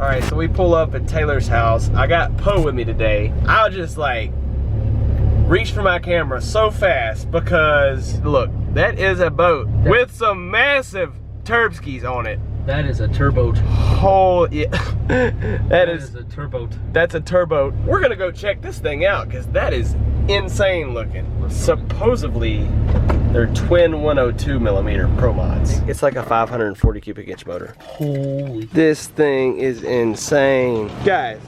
Alright, so we pull up at Taylor's house. I got Poe with me today. I'll just like reach for my camera so fast because look, that is a boat with some massive turb skis on it. That is a turbo. Oh yeah, that is a turbo. That's a turbo. We're gonna go check this thing out because that is insane looking. Supposedly, they're twin 102 millimeter Pro Mods. It's like a 540 cubic inch motor. Holy. This thing is insane. Guys,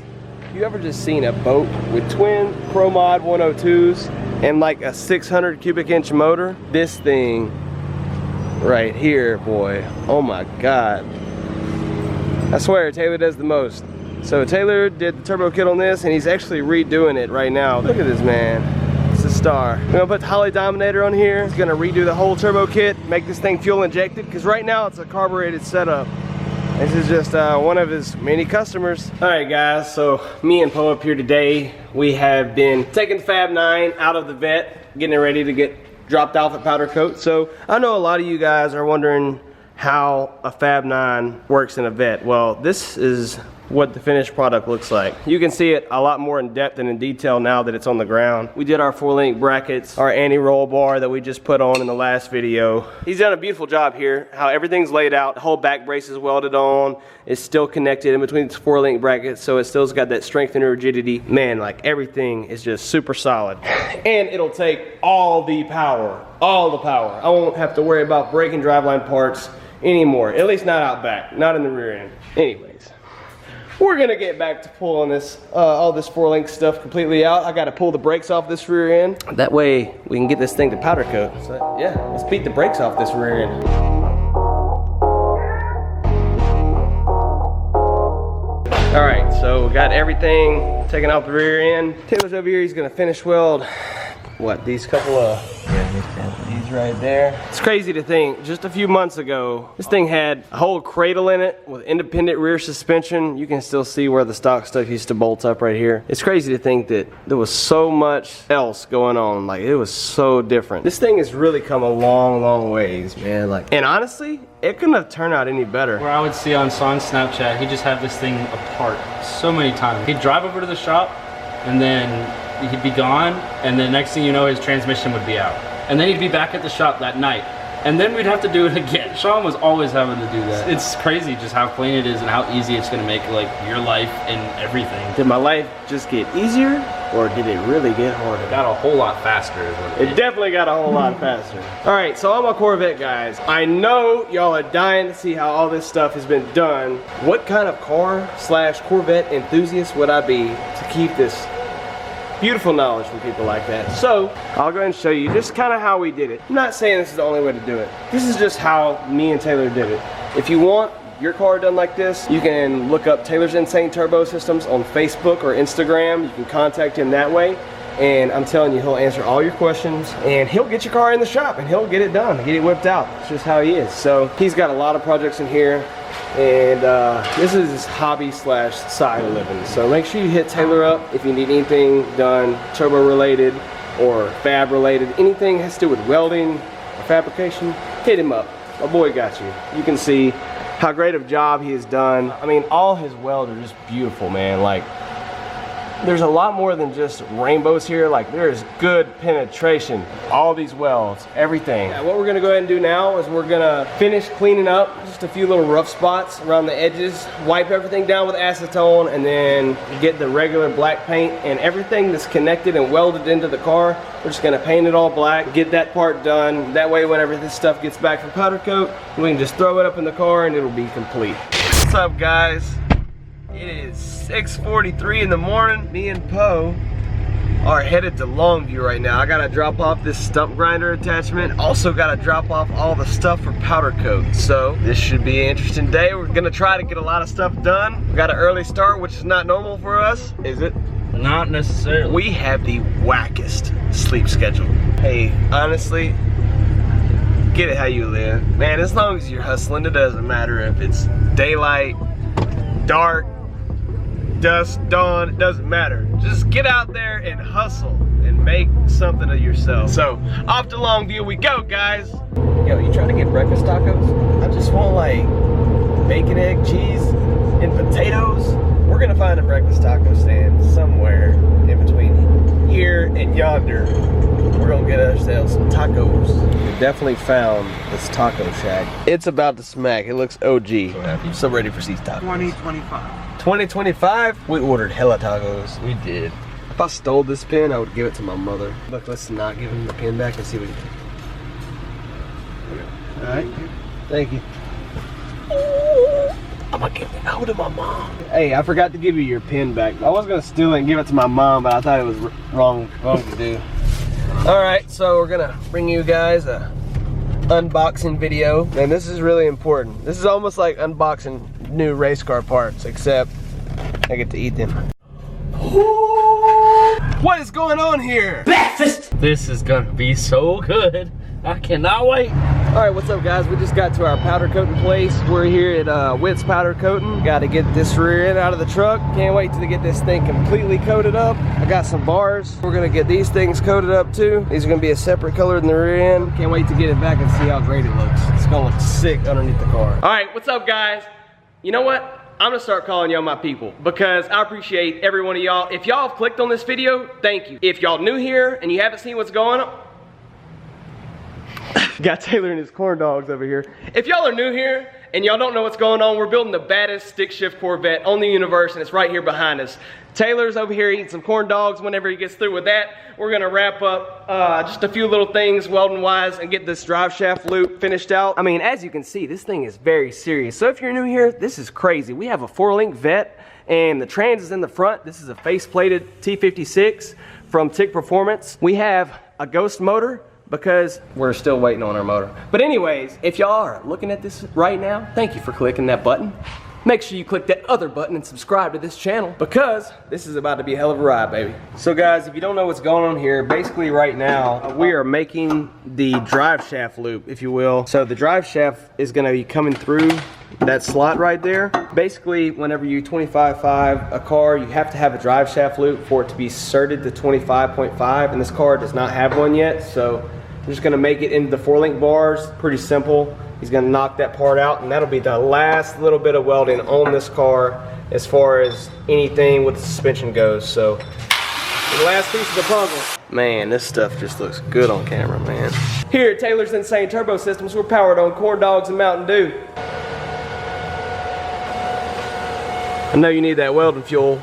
you ever just seen a boat with twin Pro Mod 102s and like a 600 cubic inch motor? This thing right here, boy, oh my God. I swear, Taylor does the most. So Taylor did the turbo kit on this and he's actually redoing it right now. Look at this man. It's a star. We're gonna put the Holley Dominator on here. He's gonna redo the whole turbo kit, make this thing fuel injected, because right now it's a carbureted setup. This is just one of his many customers. All right guys, so me and Poe up here today. We have been taking Fab 9 out of the vet, getting it ready to get dropped off at powder coat. So I know a lot of you guys are wondering how a Fab 9 works in a vet. Well, this is what the finished product looks like. You can see it a lot more in depth and in detail now that it's on the ground. We did our 4-link brackets, our anti-roll bar that we just put on in the last video. He's done a beautiful job here, how everything's laid out. The whole back brace is welded on. It's still connected in between these 4-link brackets, so it still's got that strength and rigidity. Man, like everything is just super solid. And it'll take all the power, all the power. I won't have to worry about breaking driveline parts anymore, at least not out back, not in the rear end. Anyways, we're gonna get back to pulling this, all this 4-link stuff completely out. I gotta pull the brakes off this rear end. That way we can get this thing to powder coat. So yeah, let's beat the brakes off this rear end. All right, so we got everything taken off the rear end. Taylor's over here, he's gonna finish weld, what, these couple of, these right there. It's crazy to think, just a few months ago, this thing had a whole cradle in it with independent rear suspension. You can still see where the stock stuff used to bolt up right here. It's crazy to think that there was so much else going on. Like, it was so different. This thing has really come a long, long ways, man. Like, and honestly, it couldn't have turned out any better. Where I would see on Son's Snapchat, he'd just have this thing apart so many times. He'd drive over to the shop, and then he'd be gone, and the next thing you know, his transmission would be out. And then he'd be back at the shop that night. And then we'd have to do it again. Sean was always having to do that. It's crazy just how clean it is and how easy it's gonna make like your life and everything. Did my life just get easier, or did it really get harder? It got a whole lot faster is what it definitely got a whole lot faster. All right, so all my Corvette guys, I know y'all are dying to see how all this stuff has been done. What kind of car / Corvette enthusiast would I be to keep this beautiful knowledge from people like that? So I'll go ahead and show you just kind of how we did it. I'm not saying this is the only way to do it. This is just how me and Taylor did it. If you want your car done like this, you can look up Taylor's Insane Turbo Systems on Facebook or Instagram. You can contact him that way, and I'm telling you, he'll answer all your questions, and he'll get your car in the shop and he'll get it done, get it whipped out. It's just how he is. So he's got a lot of projects in here, and this is his hobby / side of living. So make sure you hit Taylor up if you need anything done turbo related or fab related. Anything has to do with welding or fabrication, hit him up. My boy got you. You can see how great of a job he has done. I mean, all his welds are just beautiful, man. Like, there's a lot more than just rainbows here. Like, there's good penetration. All these welds, everything. What we're gonna go ahead and do now is we're gonna finish cleaning up just a few little rough spots around the edges, wipe everything down with acetone, and then get the regular black paint, and everything that's connected and welded into the car, we're just gonna paint it all black, get that part done. That way, whenever this stuff gets back from powder coat, we can just throw it up in the car and it'll be complete. What's up, guys? It is 6:43 in the morning. Me and Poe are headed to Longview right now. I gotta drop off this stump grinder attachment. Also gotta drop off all the stuff for powder coat. So this should be an interesting day. We're gonna try to get a lot of stuff done. We got an early start, which is not normal for us, is it? Not necessarily. We have the wackest sleep schedule. Hey, honestly, get it how you live. Man, as long as you're hustling, it doesn't matter if it's daylight, dark, dusk, dawn, it doesn't matter. Just get out there and hustle and make something of yourself. So, off to Longview we go, guys. Yo, you trying to get breakfast tacos? I just want like bacon, egg, cheese, and potatoes. We're gonna find a breakfast taco stand somewhere in between here and yonder. We're gonna get ourselves some tacos. We definitely found this taco shack. It's about to smack. It looks OG. I'm so ready for these tacos. 2025. 2025? We ordered hella tacos. We did. If I stole this pen, I would give it to my mother. Look, let's not give him the pen back and see what he thinks. Alright, thank you. I'm gonna give it out to my mom. Hey, I forgot to give you your pen back. I was gonna steal it and give it to my mom, but I thought it was wrong to do. Alright, so we're gonna bring you guys a unboxing video. And this is really important. This is almost like unboxing new race car parts, except I get to eat them. What is going on here? Breakfast! This is gonna be so good. I cannot wait. Alright, what's up guys? We just got to our powder coating place. We're here at Witt's Powder Coating. Got to get this rear end out of the truck. Can't wait to get this thing completely coated up. I got some bars. We're gonna get these things coated up too. These are gonna be a separate color than the rear end. Can't wait to get it back and see how great it looks. It's gonna look sick underneath the car. Alright, what's up guys? You know what? I'm gonna start calling y'all my people because I appreciate every one of y'all. If y'all have clicked on this video, thank you. If y'all new here and you haven't seen what's going on, got Taylor and his corn dogs over here. If y'all are new here and y'all don't know what's going on, we're building the baddest stick shift Corvette on the universe, and it's right here behind us. Taylor's over here eating some corn dogs. Whenever he gets through with that, we're gonna wrap up just a few little things welding wise and get this drive shaft loop finished out. I mean, as you can see, this thing is very serious. So if you're new here, this is crazy. We have a 4-link Vette and the trans is in the front. This is a face-plated T56 from TIG Performance. We have a ghost motor, because we're still waiting on our motor. But anyways, if y'all are looking at this right now, thank you for clicking that button. Make sure you click that other button and subscribe to this channel because this is about to be a hell of a ride, baby. So guys, if you don't know what's going on here, basically right now, we are making the drive shaft loop, if you will. So the drive shaft is gonna be coming through that slot right there. Basically, whenever you 25.5 a car, you have to have a drive shaft loop for it to be certed to 25.5, and this car does not have one yet, so I'm just gonna make it into the 4-link bars. Pretty simple. He's gonna knock that part out, and that'll be the last little bit of welding on this car as far as anything with the suspension goes. So, the last piece of the puzzle. Man, this stuff just looks good on camera, man. Here at Taylor's Insane Turbo Systems, we're powered on corn dogs and Mountain Dew. I know you need that welding fuel.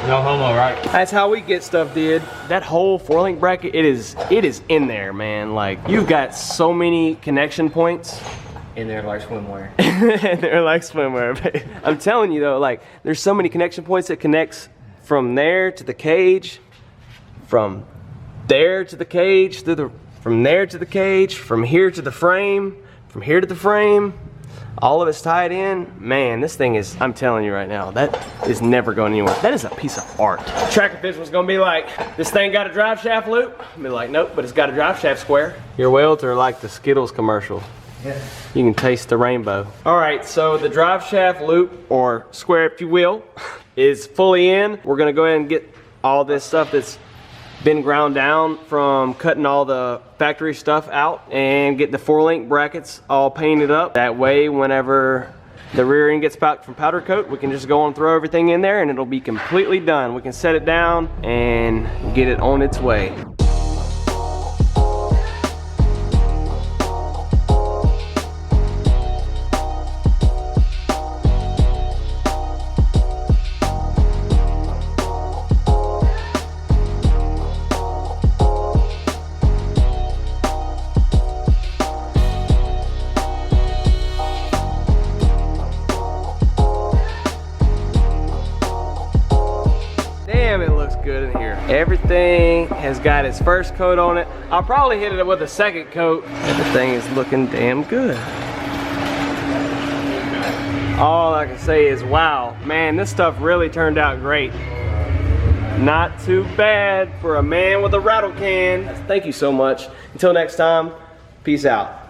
No homo, right? That's how we get stuff did. That whole 4-link bracket, it is in there, man. Like, you've got so many connection points. In there like swimwear. They're like swimwear. I'm telling you though, like, there's so many connection points that connects from there to the cage, from there to the cage, from there to the cage, from here to the frame, from here to the frame. All of it's tied in. Man, this thing is, I'm telling you right now, that is never going anywhere. That is a piece of art. Track official's gonna be like, this thing got a drive shaft loop? I'll be like, nope, but it's got a drive shaft square. Your welds are like the Skittles commercial. Yeah. You can taste the rainbow. All right, so the drive shaft loop, or square if you will, is fully in. We're gonna go ahead and get all this stuff that's been ground down from cutting all the factory stuff out and get the 4-link brackets all painted up. That way, whenever the rear end gets back from powder coat, we can just go and throw everything in there and it'll be completely done. We can set it down and get it on its way. Damn, it looks good in here. Everything has got its first coat on it. I'll probably hit it with a second coat. Everything is looking damn good. All I can say is wow. Man, this stuff really turned out great. Not too bad for a man with a rattle can. Thank you so much. Until next time, peace out.